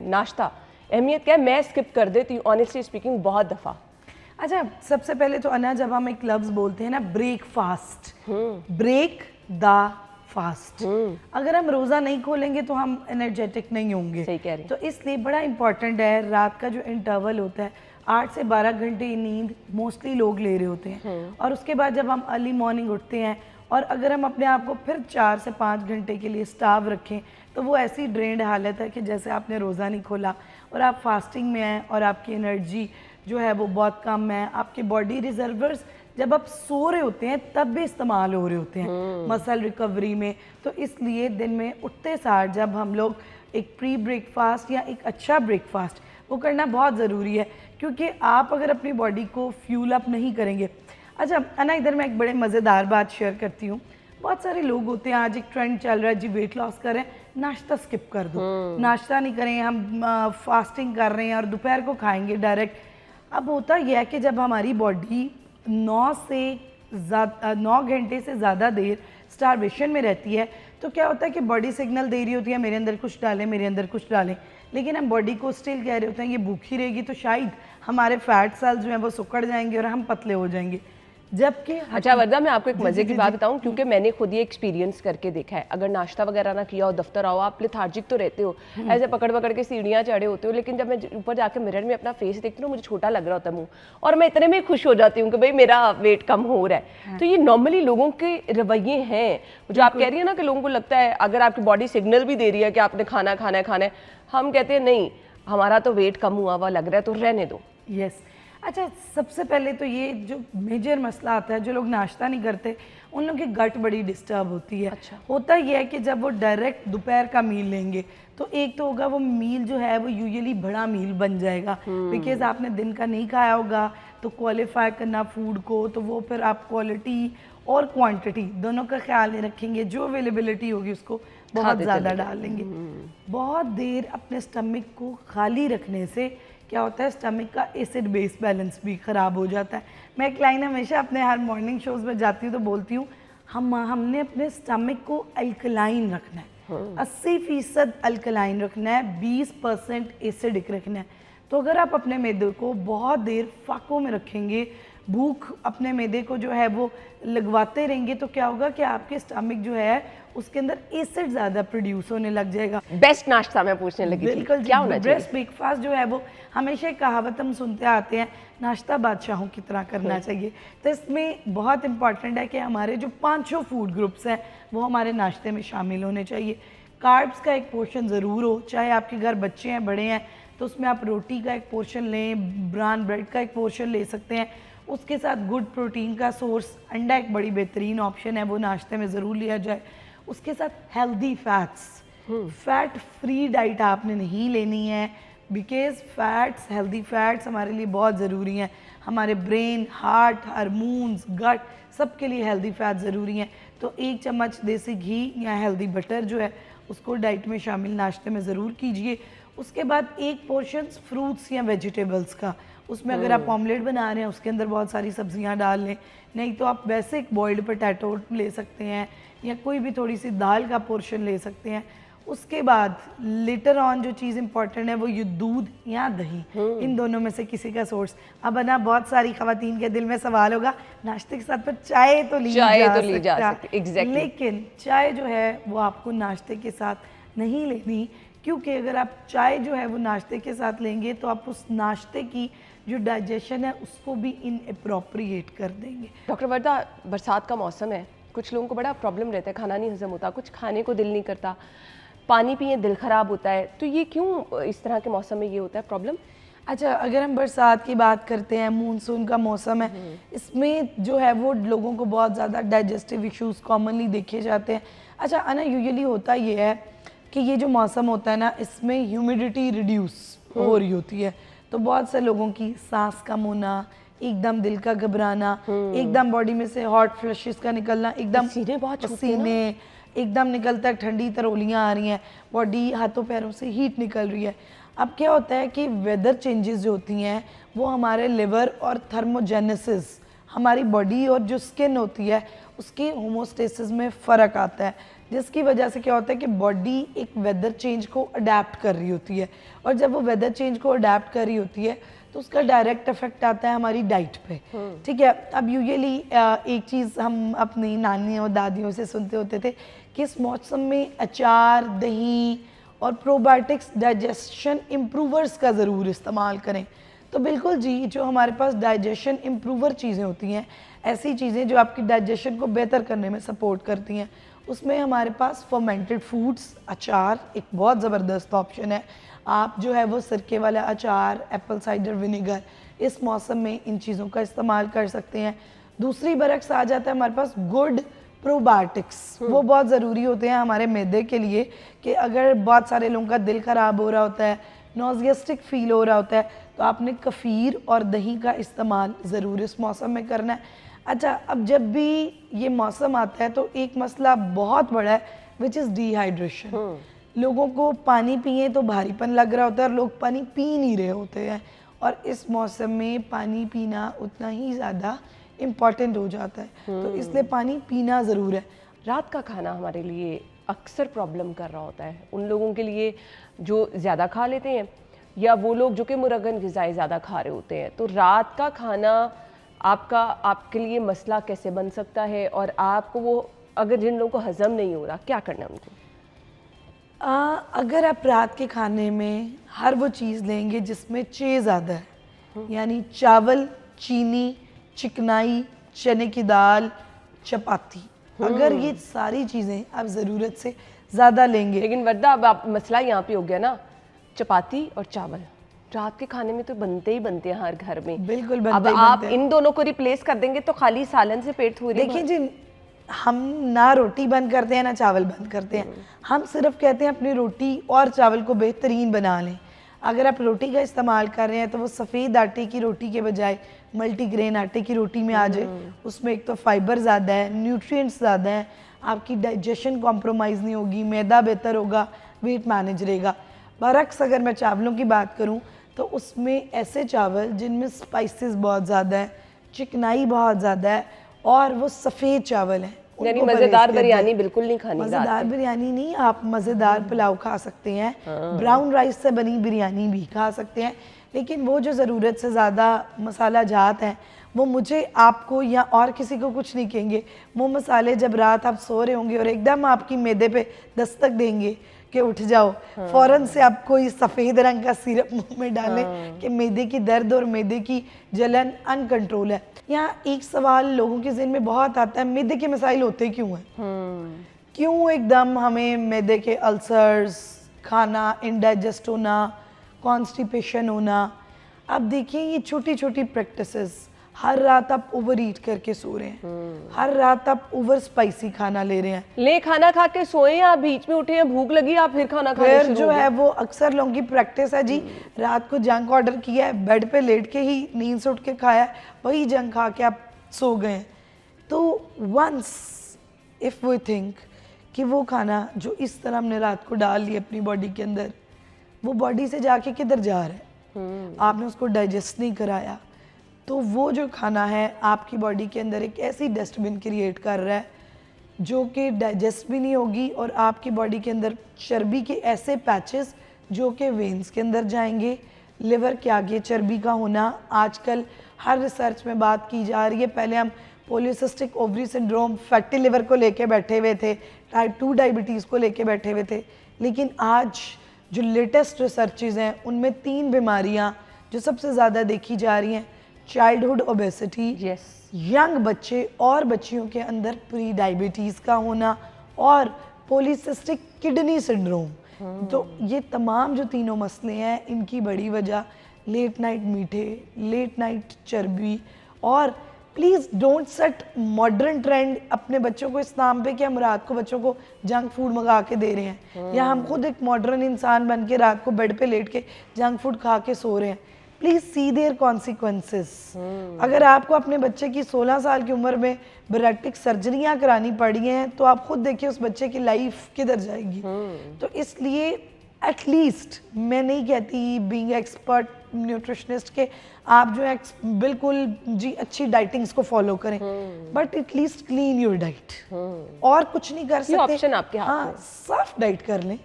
नाश्ता अहमियत क्या है, मैं स्किप कर देती हूँ ऑनेस्टली स्पीकिंग बहुत दफ़ा। अच्छा, सबसे पहले तो अना, जब हम एक लफ्ज़ बोलते हैं ना ब्रेकफास्ट, ब्रेक द फास्ट, अगर हम रोज़ा नहीं खोलेंगे तो हम एनर्जेटिक नहीं होंगे। सही कह रही हैं। तो इसलिए बड़ा इंपॉर्टेंट है रात का जो इंटरवल होता है 8 से 12 घंटे नींद मोस्टली लोग ले रहे होते हैं, और उसके बाद जब हम अर्ली मॉर्निंग उठते हैं और अगर हम अपने आप को फिर 4 से 5 घंटे के लिए स्टाव रखें तो वो ऐसी ड्रेन्ड हालत है कि जैसे आपने रोज़ा नहीं खोला और आप फास्टिंग में हैं और आपकी एनर्जी जो है वो बहुत कम है। आपके बॉडी रिजर्वर्स जब आप सो रहे होते हैं तब भी इस्तेमाल हो रहे होते हैं मसल रिकवरी में। तो इसलिए दिन में उठते सार जब हम लोग एक प्री ब्रेकफास्ट या एक अच्छा ब्रेकफास्ट वो करना बहुत ज़रूरी है, क्योंकि आप अगर अपनी बॉडी को फ्यूल अप नहीं करेंगे। अच्छा अना, इधर मैं एक बड़े मज़ेदार बात शेयर करती हूँ। बहुत सारे लोग होते हैं, आज एक ट्रेंड चल रहा है जी वेट लॉस करें, नाश्ता स्किप कर दो, नाश्ता नहीं करें, हम फास्टिंग कर रहे हैं और दोपहर को खाएंगे डायरेक्ट। अब होता यह है कि जब हमारी बॉडी 9 घंटे से ज़्यादा देर स्टारवेशन में रहती है तो क्या होता है कि बॉडी सिग्नल दे रही होती है मेरे अंदर कुछ डालें, मेरे अंदर कुछ डालें, लेकिन हम बॉडी को स्टिल कह रहे होते हैं ये भूखी रहेगी तो शायद हमारे फैट सेल्स जो हैं वो सुकड़ जाएंगे और हम पतले हो जाएंगे। जबकि अच्छा वर्दा, मैं आपको एक मजे की बात बताऊं, क्योंकि मैंने खुद ये एक्सपीरियंस करके देखा है। अगर नाश्ता वगैरह ना किया हो, दफ्तर आओ, आप लेथार्जिक तो रहते हो, ऐसे पकड़ पकड़ के सीढ़ियाँ चढ़े होते हो, लेकिन जब मैं ऊपर जाकर मिरर में अपना फेस देखती हूँ मुझे छोटा लग रहा होता है मुंह, और मैं इतने में खुश हो जाती हूँ कि भाई मेरा वेट कम हो रहा है। तो ये नॉर्मली लोगों के रवैये हैं, जो आप कह रही है ना कि लोगों को लगता है अगर आपकी बॉडी सिग्नल भी दे रही है कि आपने खाना खाना है खाना है, हम कहते हैं नहीं हमारा तो वेट कम हुआ हुआ लग रहा है तो रहने दो। यस। अच्छा, सबसे पहले तो ये जो मेजर मसला आता है, जो लोग नाश्ता नहीं करते उन लोगों की गट बड़ी डिस्टर्ब होती है। अच्छा। होता ये है कि जब वो डायरेक्ट दोपहर का मील लेंगे तो एक तो होगा वो मील जो है वो यूजुअली बड़ा मील बन जाएगा, बिकॉज आपने दिन का नहीं खाया होगा, तो क्वालिफाई करना फूड को, तो वो फिर आप क्वालिटी और क्वांटिटी दोनों का ख्याल नहीं रखेंगे, जो अवेलेबिलिटी होगी उसको बहुत ज़्यादा डाल लेंगे। बहुत देर अपने स्टमक को खाली रखने से क्या होता है, स्टमक का एसिड बेस बैलेंस भी ख़राब हो जाता है। मैं एक लाइन हमेशा अपने हर मॉर्निंग शोज़ में जाती हूँ तो बोलती हूँ हमने अपने स्टमक को अल्कलाइन रखना है, 80% अल्कलाइन रखना है, 20% एसिडिक रखना है। तो अगर आप अपने मैदे को बहुत देर फाकों में रखेंगे, भूख अपने मैदे को जो है वो लगवाते रहेंगे, तो क्या होगा कि आपके स्टमक जो है उसके अंदर एसिड ज़्यादा प्रोड्यूस होने लग जाएगा। बेस्ट नाश्ता मैं पूछने लगी थी, बिल्कुल क्या होना चाहिए? बेस्ट ब्रेकफास्ट जो है वो हमेशा एक कहावत हम सुनते आते हैं, नाश्ता बादशाहों की तरह करना चाहिए। तो इसमें बहुत इंपॉर्टेंट है कि हमारे जो 5 फूड ग्रुप्स हैं वो हमारे नाश्ते में शामिल होने चाहिए। कार्ब्स का एक पोर्शन ज़रूर हो, चाहे आपके घर बच्चे हैं बड़े हैं तो उसमें आप रोटी का एक पोर्शन लें, ब्राउन ब्रेड का एक पोर्शन ले सकते हैं। उसके साथ गुड प्रोटीन का सोर्स अंडा एक बड़ी बेहतरीन ऑप्शन है, वो नाश्ते में ज़रूर लिया जाए। उसके साथ healthy fats, fat free diet आपने नहीं लेनी है, बिकॉज फैट्स, हेल्दी फैट्स हमारे लिए बहुत ज़रूरी हैं। हमारे ब्रेन, हार्ट, हार्मोन्स, गट सब के लिए हेल्दी फैट ज़रूरी हैं। तो 1 चम्मच देसी घी या हेल्दी बटर जो है उसको डाइट में शामिल नाश्ते में ज़रूर कीजिए। उसके बाद एक पोर्शन फ्रूट्स या वेजिटेबल्स का, उसमें अगर आप ऑमलेट बना रहे हैं उसके अंदर बहुत सारी सब्जियां डाल लें, नहीं तो आप वैसे एक बॉइल्ड पोटैटो ले सकते हैं या कोई भी थोड़ी सी दाल का पोर्शन ले सकते हैं। उसके बाद लेटर ऑन जो चीज़ इंपॉर्टेंट है वो ये दूध या दही, इन दोनों में से किसी का सोर्स। अब ना बहुत सारी खवातीन के दिल में सवाल होगा नाश्ते के साथ पर चाय तो ली जा सकती exactly. लेकिन चाय जो है वो आपको नाश्ते के साथ नहीं लेनी, क्योंकि अगर आप चाय जो है वो नाश्ते के साथ लेंगे तो आप उस नाश्ते की जो डाइजेशन है उसको भी इनअप्रोप्रिएट कर देंगे। डॉक्टर वर्दा, बरसात का मौसम है, कुछ लोगों को बड़ा प्रॉब्लम रहता है, खाना नहीं हजम होता, कुछ खाने को दिल नहीं करता, पानी पिए दिल ख़राब होता है, तो ये क्यों इस तरह के मौसम में ये होता है प्रॉब्लम? अच्छा, अगर हम बरसात की बात करते हैं, मूनसून का मौसम है, इसमें जो है वो लोगों को बहुत ज़्यादा डाइजेस्टिव इश्यूज़ कॉमनली देखे जाते हैं। अच्छा अना, यूजुअली होता ये है कि ये जो मौसम होता है ना, इसमें ह्यूमिडिटी रिड्यूस हो रही होती है, तो बहुत से लोगों की सांस कम होना, एकदम दिल का घबराना, एकदम बॉडी में से हॉट फ्लशेस का निकलना, एकदम पसीने एकदम निकलता है, ठंडी तरौलियाँ आ रही हैं, बॉडी हाथों पैरों से हीट निकल रही है। अब क्या होता है कि वेदर चेंजेस जो होती हैं वो हमारे लिवर और थर्मोजेनेसिस, हमारी बॉडी और जो स्किन होती है उसके होमोस्टेसिस में फ़र्क आता है। जिसकी वजह से क्या होता है कि बॉडी एक वेदर चेंज को अडेप्ट कर रही होती है, और जब वो वेदर चेंज को अडेप्ट कर रही होती है तो उसका डायरेक्ट इफेक्ट आता है हमारी डाइट पे। ठीक है, अब यूजुअली एक चीज़ हम अपनी नानियों और दादियों से सुनते होते थे कि इस मौसम में अचार, दही और प्रोबायोटिक्स डाइजेशन इम्प्रूवर्स का ज़रूर इस्तेमाल करें। तो बिल्कुल जी, जो हमारे पास डाइजेशन इम्प्रूवर चीज़ें होती हैं, ऐसी चीज़ें जो आपकी डाइजेशन को बेहतर करने में सपोर्ट करती हैं, उसमें हमारे पास फर्मेंटेड फूड्स, अचार एक बहुत ज़बरदस्त ऑप्शन है। आप जो है वो सिरके वाला अचार, एप्पल साइडर विनेगर, इस मौसम में इन चीज़ों का इस्तेमाल कर सकते हैं। दूसरी बरक्स आ जाता है हमारे पास गुड प्रोबायोटिक्स, वो बहुत ज़रूरी होते हैं हमारे मैदे के लिए, कि अगर बहुत सारे लोगों का दिल ख़राब हो रहा होता है, नॉजियास्टिक फील हो रहा होता है, तो आपने कफ़ीर और दही का इस्तेमाल ज़रूर इस मौसम में करना है। अच्छा, अब जब भी ये मौसम आता है तो एक मसला बहुत बड़ा है विच इज़ डिहाइड्रेशन। लोगों को पानी पिए तो भारीपन लग रहा होता है और लोग पानी पी नहीं रहे होते हैं, और इस मौसम में पानी पीना उतना ही ज़्यादा इम्पॉर्टेंट हो जाता है, तो इसलिए पानी पीना ज़रूर है। रात का खाना हमारे लिए अक्सर प्रॉब्लम कर रहा होता है, उन लोगों के लिए जो ज़्यादा खा लेते हैं या वो लोग जो कि मुरगन ग़िज़ाएँ ज़्यादा खा रहे होते हैं। तो रात का खाना आपके लिए मसला कैसे बन सकता है, और आपको वो अगर जिन लोगों को हज़म नहीं हो रहा, क्या करना है उनको? अगर आप रात के खाने में हर वो चीज़ लेंगे जिसमें चे ज़्यादा है, यानी चावल, चीनी, चिकनाई, चने की दाल, चपाती, अगर ये सारी चीज़ें आप ज़रूरत से ज़्यादा लेंगे। लेकिन वर्दा, अब आप मसला यहाँ पे हो गया ना, चपाती और चावल रात के खाने में तो बनते ही बनते हैं हर घर में। बिल्कुल अब बनते ही आप बनते हैं। इन दोनों को रिप्लेस कर देंगे तो खाली सालन से पेट थोड़ी देखिए जी, हम ना रोटी बंद करते हैं ना चावल बंद करते हैं, हम सिर्फ कहते हैं अपनी रोटी और चावल को बेहतरीन बना लें। अगर आप रोटी का इस्तेमाल कर रहे हैं तो वो सफ़ेद आटे की रोटी के बजाय मल्टीग्रेन आटे की रोटी में आ जाए। उसमें एक तो फाइबर ज़्यादा है, न्यूट्रिएंट्स ज़्यादा है, आपकी डाइजेशन कॉम्प्रोमाइज़ नहीं होगी, मैदा बेहतर होगा, वेट मैनेज रहेगा। बरक्स अगर मैं चावलों की बात करूं तो उसमें ऐसे चावल जिनमें स्पाइसेस बहुत ज़्यादा है, चिकनाई बहुत ज़्यादा है, और वो सफ़ेद चावल हैं। यानी मज़ेदार बिरयानी बिल्कुल नहीं खानी। मज़ेदार बिरयानी नहीं, आप मज़ेदार पुलाव खा सकते हैं, ब्राउन राइस से बनी बिरयानी भी खा सकते हैं, लेकिन वो जो ज़रूरत से ज़्यादा मसाला जात हैं वो मुझे, आपको या और किसी को कुछ नहीं कहेंगे। वो मसाले जब रात आप सो रहे होंगे और एकदम आपकी मैदे पे दस्तक देंगे कि उठ जाओ, फ़ौरन से आप कोई सफ़ेद रंग का सिरप मुंह में डालें कि मैदे की दर्द और मैदे की जलन अनकंट्रोल है। यहाँ एक सवाल लोगों के ज़हन में बहुत आता है, मैदे के मसाइल होते क्यों हैं? क्यों एकदम हमें मैदे के अल्सर्स, खाना इनडाइजेस्ट होना, कॉन्स्टिपेशन होना? अब देखिए, ये छोटी छोटी प्रैक्टिसेस, हर रात आप ओवर ईट करके सो रहे हैं, हर रात आप ओवर स्पाइसी खाना ले रहे हैं, ले खाना खा के सोए या बीच में उठे हैं, भूख लगी आप फिर खाना खाने फिर शुरू जो हो गए। है वो अक्सर लोगों की प्रैक्टिस है जी, रात को जंक ऑर्डर किया है, बेड पे लेट के ही नींद से उठ के खाया है, वही जंक खा के आप सो गए हैं। तो वंस इफ़ वी थिंक कि वो खाना जो इस तरह हमने रात को डाल लिया अपनी बॉडी के अंदर, वो बॉडी से जाके किधर जा रहा है, आपने उसको डाइजेस्ट नहीं कराया, तो वो जो खाना है आपकी बॉडी के अंदर एक ऐसी डस्टबिन क्रिएट कर रहा है जो कि डाइजेस्ट भी नहीं होगी, और आपकी बॉडी के अंदर चर्बी के ऐसे पैचेस जो कि वेन्स के अंदर जाएंगे। लिवर के आगे चर्बी का होना आजकल हर रिसर्च में बात की जा रही है। पहले हम polycystic ovary syndrome, fatty liver को लेके बैठे हुए थे, टाइप 2 डायबिटीज़ को लेके बैठे हुए थे, लेकिन आज जो लेटेस्ट रिसर्चेज हैं उनमें 3 बीमारियां जो सबसे ज़्यादा देखी जा रही हैं, चाइल्डहुड ओबेसिटी, यंग बच्चे और बच्चियों के अंदर प्री डायबिटीज़ का होना, और पॉलीसिस्टिक किडनी सिंड्रोम। तो ये तमाम जो तीनों मसले हैं, इनकी बड़ी वजह लेट नाइट मीठे, लेट नाइट चर्बी, और please don't set modern trend अपने बच्चों को इस नाम पे कि हम रात को बच्चों को जंक फूड मंगा के दे रहे हैं, या हम खुद एक मॉडर्न इंसान बन के रात को बेड पे लेट के जंक फूड खा के सो रहे हैं। Please see their consequences. अगर आपको अपने बच्चे की 16 साल की उम्र में बरेक्टिक सर्जरियां करानी पड़ी हैं तो आप खुद देखिए उस बच्चे की लाइफ किधर जाएगी। तो इसलिए एटलीस्ट मैं नहीं कहती बीइंग एक्सपर्ट न्यूट्रिशनिस्ट के आप जो है बिल्कुल जी अच्छी डाइटिंग्स को फॉलो करें, but at least clean your diet. और कुछ नहीं कर सकते, ऑप्शन आपके हाथ हाँ, साफ डाइट कर लें।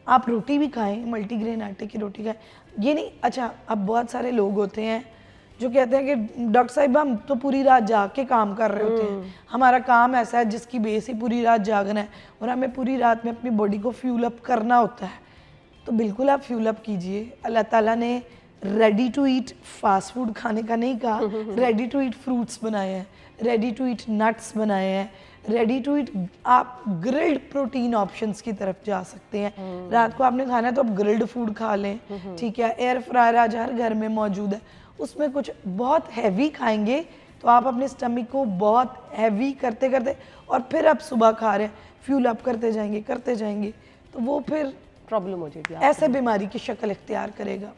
आप रोटी भी खाएं, मल्टीग्रेन आटे की रोटी खाएं। ये नहीं, अच्छा अब बहुत सारे लोग होते हैं जो कहते हैं कि डॉक्टर साहिब हम तो पूरी रात जाग के काम कर रहे होते हैं, हमारा काम ऐसा है जिसकी बेस ही पूरी रात जागना है और हमें पूरी रात में अपनी बॉडी को फ्यूल अप करना होता है। तो बिल्कुल आप फ्यूल अप कीजिए। अल्लाह ताला ने ready to eat fast food खाने का नहीं कहा, रेडी टू ईट फ्रूट्स बनाए हैं, रेडी टू ईट नट्स बनाए हैं, रेडी टू ईट आप ग्रिल्ड प्रोटीन ऑप्शंस की तरफ जा सकते हैं। रात को आपने खाना है तो आप ग्रिल्ड फूड खा लें, ठीक है। एयर फ्रायर आज हर घर में मौजूद है, उसमें कुछ बहुत हैवी खाएंगे तो आप अपने स्टमक को बहुत हैवी करते करते और फिर आप सुबह खा रहे हैं, फ्यूल अप करते जाएंगे तो वो फिर प्रॉब्लम हो जाएगी, ऐसे बीमारी की शक्ल इख्तियार करेगा।